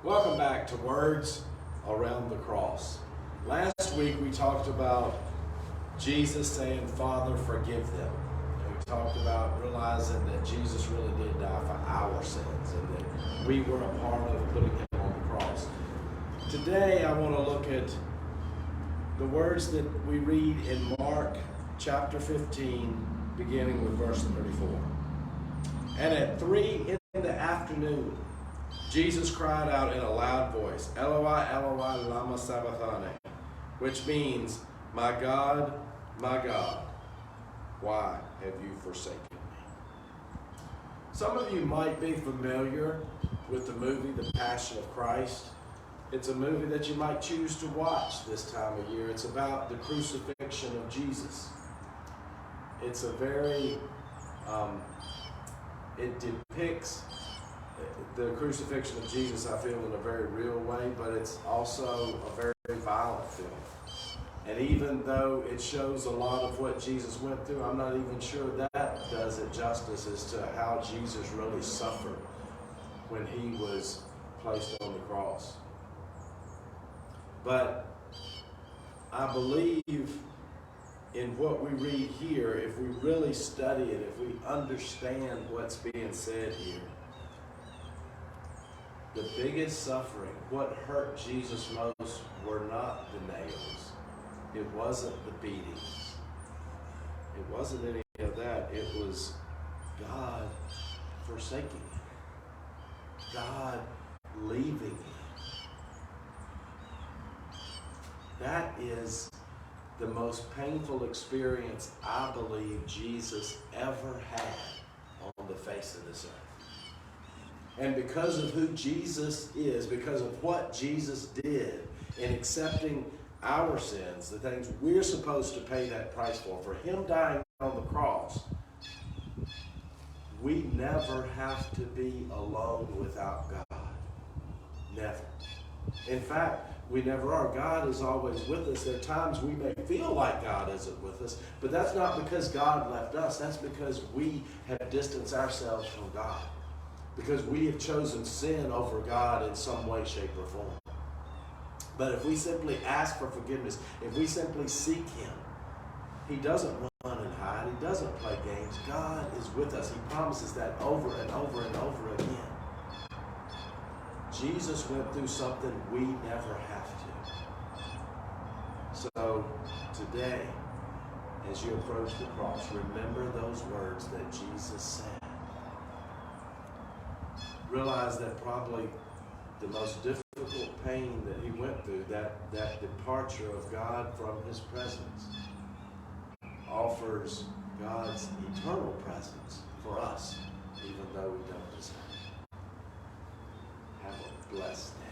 Welcome back to Words Around the Cross. Last week we talked about Jesus saying, Father, forgive them. And we talked about realizing that Jesus really did die for our sins and that we were a part of putting him on the cross. Today I want to look at the words that we read in Mark chapter 15, beginning with verse 34. And at 3 in the afternoon, Jesus cried out in a loud voice, Eloi, Eloi, lama sabachthani, which means, my God, why have you forsaken me? Some of you might be familiar with the movie The Passion of Christ. It's a movie that you might choose to watch this time of year. It's about the crucifixion of Jesus. It's a very, it depicts the crucifixion of Jesus, I feel, in a very real way, but it's also a very, very violent film. And even though it shows a lot of what Jesus went through, I'm not even sure that does it justice as to how Jesus really suffered when he was placed on the cross. But I believe in what we read here, if we really study it, if we understand what's being said here, the biggest suffering, what hurt Jesus most, were not the nails. It wasn't the beatings. It wasn't any of that. It was God forsaking him. God leaving him. That is the most painful experience I believe Jesus ever had on the face of this earth. And because of who Jesus is, because of what Jesus did in accepting our sins, the things we're supposed to pay that price for him dying on the cross, we never have to be alone without God. Never. In fact, we never are. God is always with us. There are times we may feel like God isn't with us, but that's not because God left us. That's because we have distanced ourselves from God. Because we have chosen sin over God in some way, shape, or form. But if we simply ask for forgiveness, if we simply seek him, he doesn't run and hide. He doesn't play games. God is with us. He promises that over and over and over again. Jesus went through something we never have to. So today, as you approach the cross, remember those words that Jesus said. Realize that probably the most difficult pain that he went through, that departure of God from his presence, offers God's eternal presence for us, even though we don't deserve it. Have a blessed day.